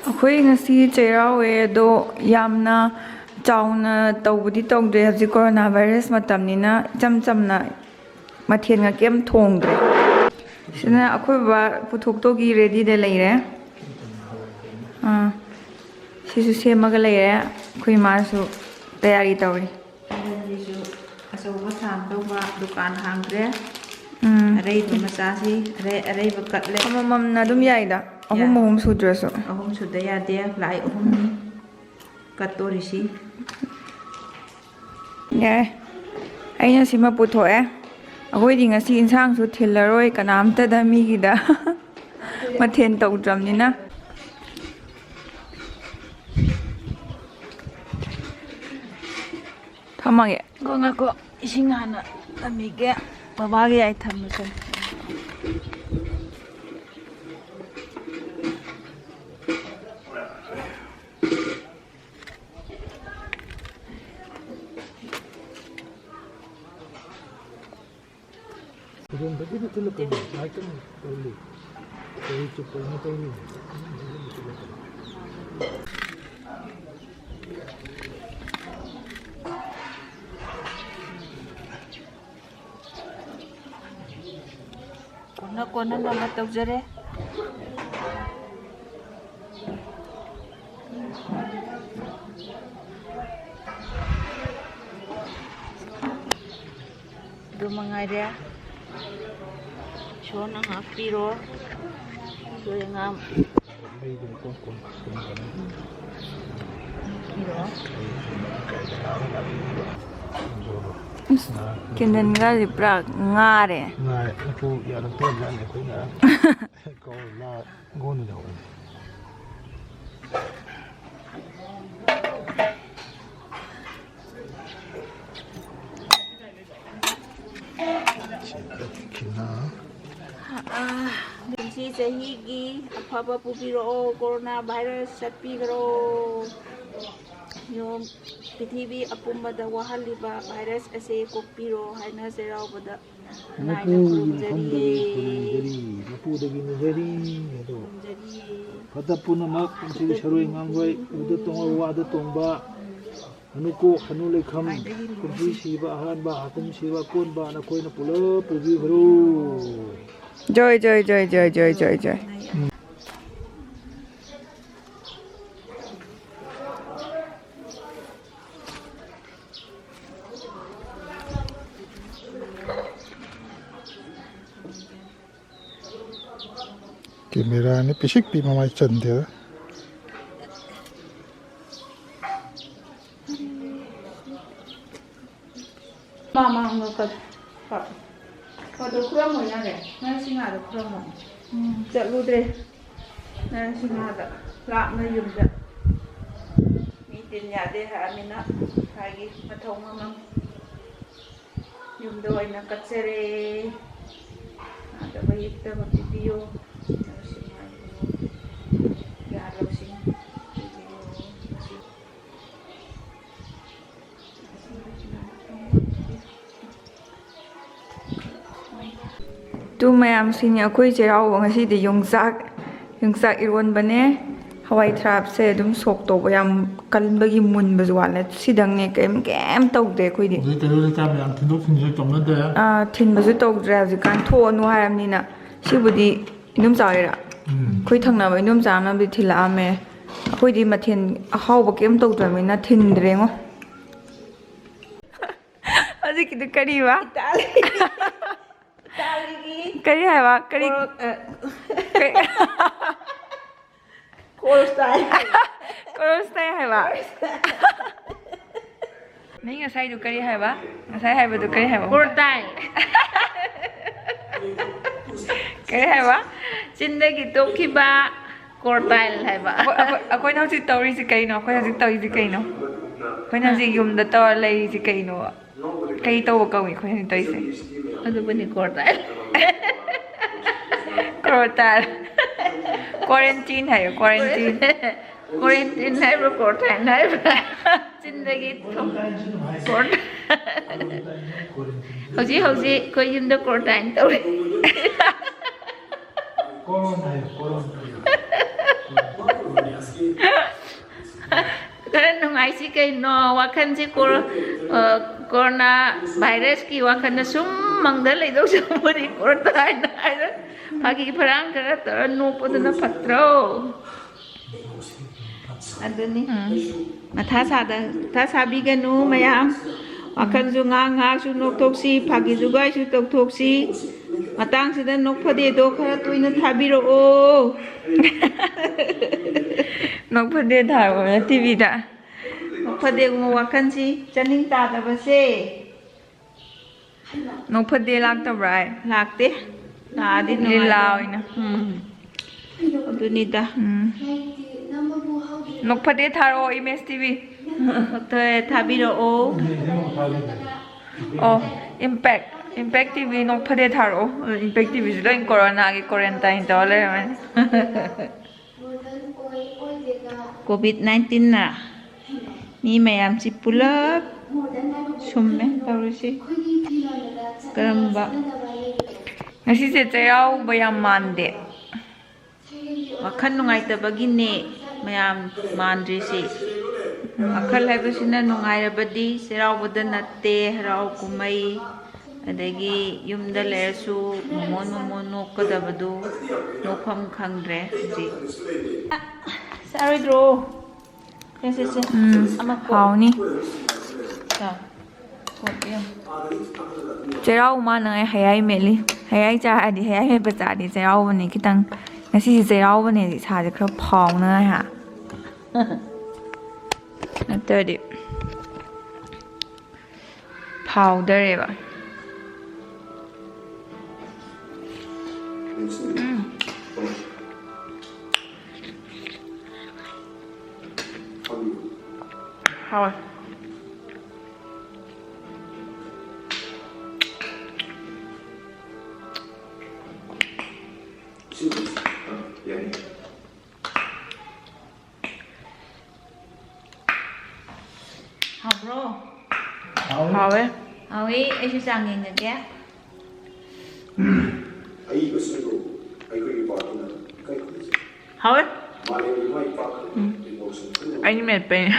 ꯑꯩꯈꯣꯏ ꯉꯁꯤ ꯆꯩꯔꯥꯎꯋꯦ ꯑꯗꯣ ꯌꯥꯝꯅ ꯆꯥꯎꯅ ꯇꯧꯕꯗꯤ ꯇꯧꯗ꯭ꯔꯦ ꯍꯧꯖꯤꯛ ꯀꯣꯔꯣꯅꯥ ꯚꯥꯏꯔꯁ ꯃꯇꯝꯅꯤꯅ ꯏꯆꯝ ꯆꯝꯅ ꯃꯊꯦꯜꯒ ꯀꯩꯝ ꯊꯣꯡꯗ꯭ꯔꯦ ꯁꯤꯅ ꯑꯩꯈꯣꯏ ꯕꯕꯥ ꯄꯨꯊꯣꯛꯇꯧꯒꯤ ꯔꯦꯗꯤꯗ ꯂꯩꯔꯦ ꯁꯤꯁꯨ ꯁꯦꯝꯃꯒ ꯂꯩꯔꯦ ꯑꯩꯈꯣꯏ ꯏꯃꯥꯁꯨ ꯇꯌꯥꯔꯤ ꯇꯧꯔꯤ ꯁꯤꯁꯨ ꯑꯆꯧꯕ ꯊꯥꯡ ꯇꯧꯕ ꯗꯨꯀꯥꯟ ꯍꯥꯡꯗ꯭ꯔꯦ ꯑꯔꯩꯕ ꯃꯆꯥꯁꯤ ꯑꯔꯩꯕ ꯀꯠꯂꯦ ꯑꯃꯃꯝꯅ ꯑꯗꯨꯝ ꯌꯥꯏꯗ ꯑꯍꯨꯝ ꯁꯨꯗ꯭ꯔꯁꯨ ꯑꯍꯨꯝ ꯁꯨꯗ ꯌꯥꯗꯦ ꯂꯥꯏ ꯑꯍꯨꯝꯅꯤ ꯀꯠꯇꯣꯔꯤꯁꯤ ꯌꯥꯏ ꯑꯩꯅ ꯁꯤꯃ ꯄꯨꯊꯣꯛꯑꯦ ꯑꯩꯈꯣꯏꯗꯤ ꯉꯁꯤ ꯏꯟꯁꯥꯡꯁꯨ ꯊꯤꯜꯂꯔꯣꯏ ꯀꯅꯥꯝꯇꯗ ꯃꯤꯒꯤꯗ ꯃꯊꯦꯜ ꯇꯧꯗ꯭ꯔꯕꯅꯤꯅ ꯊꯝꯃꯒꯦ ꯉꯥꯏꯈꯣ ꯏꯁꯤꯡ ꯍꯥꯟꯅ ꯊꯝꯕꯤꯒꯦ ꯕꯕꯥꯒꯤ ꯑꯩ ꯊꯝꯃꯁꯦ ꯀꯣꯟꯅ ꯇꯧꯖꯔꯦ ꯑꯗꯨ ꯃꯉꯥꯏꯔꯦ ꯏꯁꯣꯔꯅ ꯉꯥꯛꯄꯤꯔꯣ ꯑꯁꯣꯏ ꯑꯉꯥꯝ ꯀꯦꯟꯗꯜꯒꯁꯦ ꯄꯨꯔꯥ ꯉꯥꯔꯦ ꯄꯨꯟꯁꯤ ꯆꯍꯤꯒꯤ ꯑꯐꯕ ꯄꯨꯕꯤꯔꯛꯑꯣ ꯀꯣꯔꯣꯅꯥ ꯚꯥꯏꯔꯁ ꯆꯠꯄꯤꯈ꯭ꯔꯣ ꯄ꯭ꯔꯤꯊꯤꯕꯤ ꯑꯄꯨꯟꯕꯗ ꯋꯥꯍꯜꯂꯤꯕ ꯚꯥꯏꯔꯁ ꯑꯁꯦ ꯀꯣꯛꯄꯤꯔꯣ ꯍꯥꯏꯅ ꯆꯩꯔꯥꯎꯕꯗ ꯅꯥꯏꯅ ꯈꯨꯔꯨꯝꯖꯔꯤꯌꯦ ꯃꯄꯨꯗꯒꯤ ꯅꯤꯖꯔꯤ ꯑꯗꯣ ꯐꯠꯇ ꯄꯨꯝꯅꯃꯛ ꯄꯨꯟꯁꯤꯒꯤ ꯁꯔꯣꯏ ꯉꯥꯡꯂꯣꯏ ꯎꯗ ꯇꯣꯡꯕ ꯋꯥꯗ ꯇꯣꯡꯕ ꯍꯅꯨꯀꯣꯛ ꯍꯅꯨ ꯂꯩꯈꯝ ꯄꯨꯟꯁꯤ ꯁꯤꯕ ꯑꯍꯥꯟꯕ ꯍꯥꯀꯨꯝ ꯁꯤꯕ ꯀꯣꯟꯕ ꯅꯈꯣꯏꯅ ꯄꯨꯂꯞ ꯄꯨꯕꯤꯈ꯭ꯔꯣ জয় জয় জয় জয় জয় জয় জয় ꯀꯦꯃꯦꯔꯥꯅꯤ ꯄꯤꯁꯤꯛ ꯄꯤ ꯃꯃꯥꯏ ꯆꯟꯗꯦꯗ ꯑꯗꯨ ꯈꯨꯔꯝꯃꯣ ꯌꯥꯔꯦ ꯅꯔꯁꯤꯡꯍꯥꯗ ꯈꯨꯔꯝꯃꯣ ꯆꯠꯂꯨꯗ꯭ꯔꯦ ꯅꯔꯁꯤꯡꯍꯥꯗ ꯂꯥꯞꯅ ꯌꯨꯝꯗ ꯃꯤ ꯇꯤꯟ ꯌꯥꯗꯦ ꯍꯥꯏꯔꯃꯤꯅ ꯏꯁꯥꯒꯤ ꯃꯊꯧ ꯃꯉꯝ ꯌꯨꯝꯗ ꯑꯣꯏꯅ ꯀꯠꯆꯔꯦ ꯅꯥꯗꯕ ꯌꯦꯛꯇꯕ ꯄꯤꯕꯤꯌꯨ ꯅꯔꯁꯤꯡꯍꯥ ꯌꯥ ꯂꯧꯁꯤꯡ ꯄꯤꯕꯤꯌꯨ ꯇꯨ ꯃꯌꯥꯝꯁꯤꯡ ꯑꯩꯈꯣꯏ ꯆꯩꯔꯥꯎꯕ ꯉꯁꯤꯗꯤ ꯌꯣꯡꯆꯥꯛ ꯏꯔꯣꯟꯕꯅꯦ ꯍꯋꯥꯏ ꯊꯔꯥꯛꯁꯦ ꯑꯗꯨꯝ ꯁꯣꯛ ꯇꯧꯕ ꯌꯥꯝ ꯀꯟꯕꯒꯤ ꯃꯨꯟꯕꯁꯨ ꯋꯥꯠꯂꯦ ꯁꯤꯗꯪꯅꯦ ꯀꯩꯝ ꯇꯧꯗꯦ ꯑꯩꯈꯣꯏꯗꯤ ꯊꯤꯟꯕꯁꯨ ꯇꯧꯗ꯭ꯔꯦ ꯍꯧꯖꯤꯛꯀꯥꯟ ꯊꯣꯛꯑꯅꯨ ꯍꯥꯏꯔꯕꯅꯤꯅ ꯁꯤꯕꯨꯗꯤ ꯏꯗꯣꯝ ꯆꯥꯎꯋꯦꯔꯥ ꯑꯩꯈꯣꯏ ꯊꯪꯅꯕ ꯏꯗꯣꯝ ꯆꯥꯝꯅꯕꯗꯤ ꯊꯤꯜꯂꯛꯑꯝꯃꯦ ꯑꯩꯈꯣꯏꯗꯤ ꯃꯊꯦꯜ ꯑꯍꯥꯎꯕ ꯀꯩꯝ ꯇꯧꯗ꯭ꯔꯕꯅꯤꯅ ꯊꯤꯟꯗ꯭ꯔꯦꯉꯣ ꯍꯧꯖꯤꯛꯀꯤꯗꯨ ꯀꯔꯤꯕ ꯀꯔꯤ ꯍꯥꯏꯕ ꯀꯔꯤ ꯀꯣꯔꯁꯇꯥꯏ ꯍꯥꯏꯕ ꯅꯪ ꯉꯁꯥꯏꯗꯨ ꯀꯔꯤ ꯍꯥꯏꯕ ꯉꯁꯥꯏ ꯍꯥꯏꯕꯗꯨ ꯀꯔꯤ ꯍꯥꯏꯕ ꯀꯣꯔꯇꯥꯏ ꯀꯔꯤ ꯍꯥꯏꯕ ꯆꯤꯟꯗꯒꯤ ꯇꯣꯛꯈꯤꯕ ꯀꯣꯔꯇꯥꯏꯜ ꯍꯥꯏꯕ ꯑꯩꯈꯣꯏꯅ ꯍꯧꯖꯤꯛ ꯇꯧꯔꯤꯁꯤ ꯀꯩꯅꯣ ꯑꯩꯈꯣꯏ ꯍꯧꯖꯤꯛ ꯇꯧꯔꯤꯁꯤ ꯀꯩꯅꯣ ꯑꯩꯈꯣꯏꯅ ꯍꯧꯖꯤꯛ ꯌꯨꯝꯗ ꯇꯧꯔ ꯂꯩꯔꯤꯁꯤ ꯀꯩꯅꯣ ꯀꯩ ꯇꯧꯕ ꯀꯧꯏ ꯑꯩꯈꯣꯏ ꯍꯧꯖꯤꯛ ꯇꯧꯔꯤꯁꯦ ꯑꯗꯨꯕꯨꯅꯤ ꯀꯣꯔꯇꯥꯏꯜ ꯀ꯭ꯋꯥꯔꯇꯥꯏꯜ ꯀ꯭ꯋꯥꯔꯦꯟꯇꯤꯟ ꯍꯥꯏꯌꯣ ꯀ꯭ꯋꯥꯔꯦꯟꯇꯤꯟ ꯀꯣꯔꯦꯟꯇꯤꯟ ꯍꯥꯏꯕ꯭ꯔꯥ ꯀꯣꯔꯇꯥꯏꯜ ꯍꯥꯏꯕ꯭ꯔꯥ ꯆꯤꯟꯗꯒꯤ ꯍꯧꯖꯤꯛ ꯑꯩꯈꯣꯏ ꯌꯨꯝꯗ ꯀꯣꯔꯇꯥꯏꯟ ꯇꯧꯔꯤ ꯍꯥꯏꯁꯤ ꯀꯩꯅꯣ ꯋꯥꯈꯜꯁꯤ ꯀꯣꯔꯣꯅꯥ ꯚꯥꯏꯔꯁꯀꯤ ꯋꯥꯈꯜꯗ ꯁꯨꯝ ꯃꯪꯗ ꯂꯩꯗꯧ ꯁꯔꯨꯛꯄꯨꯗꯤ ꯀꯣꯔꯣꯅꯥ ꯍꯥꯏꯅ ꯐꯥꯒꯤ ꯐꯔꯥꯡ ꯈꯔ ꯇꯧꯔ ꯅꯣꯛꯄꯗꯨꯅ ꯐꯠꯇ꯭ꯔꯣ ꯑꯗꯨꯅꯤ ꯃꯊꯥ ꯁꯥꯕꯤꯒꯅꯨ ꯃꯌꯥꯝ ꯋꯥꯈꯜꯁꯨ ꯉꯥꯏꯍꯥꯛꯁꯨ ꯅꯣꯛꯊꯣꯛꯁꯤ ꯐꯥꯒꯤ ꯖꯨꯒꯥꯏꯁꯨ ꯇꯧꯊꯣꯛꯁꯤ ꯃꯇꯥꯡꯁꯤꯗ ꯅꯣꯛꯐꯗꯦꯗꯣ ꯈꯔ ꯇꯣꯏꯅ ꯊꯥꯕꯤꯔꯛꯑꯣ ꯅꯣꯛꯐꯗꯦ ꯊꯥꯔꯛꯑꯣꯅ ꯇꯤꯚꯤꯗ ꯅꯣꯛꯐꯗꯦꯒꯨꯝꯕ ꯋꯥꯈꯜꯁꯤ ꯆꯥꯅꯤꯡ ꯇꯥꯗꯕꯁꯦ ꯅꯣꯛꯐꯗꯦ ꯂꯥꯛꯇꯕ꯭ꯔꯥ ꯍꯥꯏ ꯂꯥꯛꯇꯦ ꯂꯥꯛꯑꯗꯤ ꯂꯤꯂꯥ ꯅꯨꯡꯉꯥꯏꯗꯧꯅꯤ ꯑꯣꯏꯅ ꯑꯗꯨꯅꯤꯗ ꯅꯣꯛꯐꯗꯦ ꯊꯥꯔꯛꯑꯣ ꯏꯃꯦꯖ ꯇꯤꯚꯤ ꯊꯥꯕꯤꯔꯛꯑꯣ ꯑꯣ ꯏꯝꯄꯦꯛ ꯇꯤꯚꯤ ꯅꯣꯛꯐꯗꯦ ꯊꯥꯔꯛꯑꯣ ꯏꯝꯄꯦꯛ ꯇꯤꯚꯤꯁꯤ ꯂꯣꯏ ꯀꯣꯔꯣꯅꯥꯒꯤ ꯀ꯭ꯋꯥꯔꯦꯟꯇꯥꯏꯟ ꯇꯧꯔ ꯂꯩꯔꯝꯃꯅꯤ COVID-19ꯅ ꯃꯤ ꯃꯌꯥꯝꯁꯤ ꯄꯨꯂꯞ ꯁꯨꯝꯃꯦ ꯇꯧꯔꯤꯁꯤ ꯀꯔꯝꯕ ꯉꯁꯤꯁꯦ ꯆꯩꯔꯥꯎꯕ ꯌꯥꯝ ꯃꯥꯟꯗꯦ ꯋꯥꯈꯜ ꯅꯨꯡꯉꯥꯏꯇꯕꯒꯤꯅꯦ ꯃꯌꯥꯝ ꯃꯥꯟꯗ꯭ꯔꯤꯁꯤ ꯋꯥꯈꯜ ꯍꯥꯏꯕꯁꯤꯅ ꯅꯨꯡꯉꯥꯏꯔꯕꯗꯤ ꯆꯩꯔꯥꯎꯕꯗ ꯅꯠꯇꯦ ꯍꯔꯥꯎ ꯀꯨꯝꯍꯩ ꯑꯗꯒꯤ ꯌꯨꯝꯗ ꯂꯩꯔꯁꯨ ꯃꯣꯃꯣꯟ ꯅꯣꯛꯀꯗꯕꯗꯨ ꯅꯣꯛꯐꯝ ꯈꯪꯗ꯭ꯔꯦ ꯍꯧꯖꯤꯛ ꯆꯥꯔꯣꯏꯗ꯭ꯔꯣ ꯁꯦ ꯑꯃ ꯍꯥꯎꯅꯤ ꯀꯣꯠ ꯆꯩꯔꯥꯎꯕ ꯃꯥꯟꯅꯉꯥꯏ ꯍꯌꯥꯏ ꯃꯦꯠꯂꯤ ꯍꯌꯥꯏ ꯆꯥꯔꯗꯤ ꯍꯌꯥꯏ ꯃꯦꯠꯄ ꯆꯥꯔꯗꯤ ꯆꯩꯔꯥꯎꯕꯅꯤ ꯈꯤꯇꯪ ꯉꯁꯤꯁꯦ ꯆꯩꯔꯥꯎꯕꯅꯦ ꯏꯁꯥꯁꯦꯈꯔ ꯐꯥꯎꯅꯉꯥꯏ ꯅꯠꯇ꯭ꯔꯗꯤ ꯐꯥꯎꯗꯔꯦꯕ ꯍꯥꯎ ꯍꯥꯎꯕ꯭ꯔꯣ ꯍꯥꯎꯋꯦ ꯍꯥꯎꯋꯤ ꯑꯩꯁꯨ ꯆꯥꯡ ꯌꯦꯡꯉꯒꯦ ꯍꯥꯎꯋꯦ ꯑꯩꯅ ꯃꯦꯠꯄꯩꯅꯦ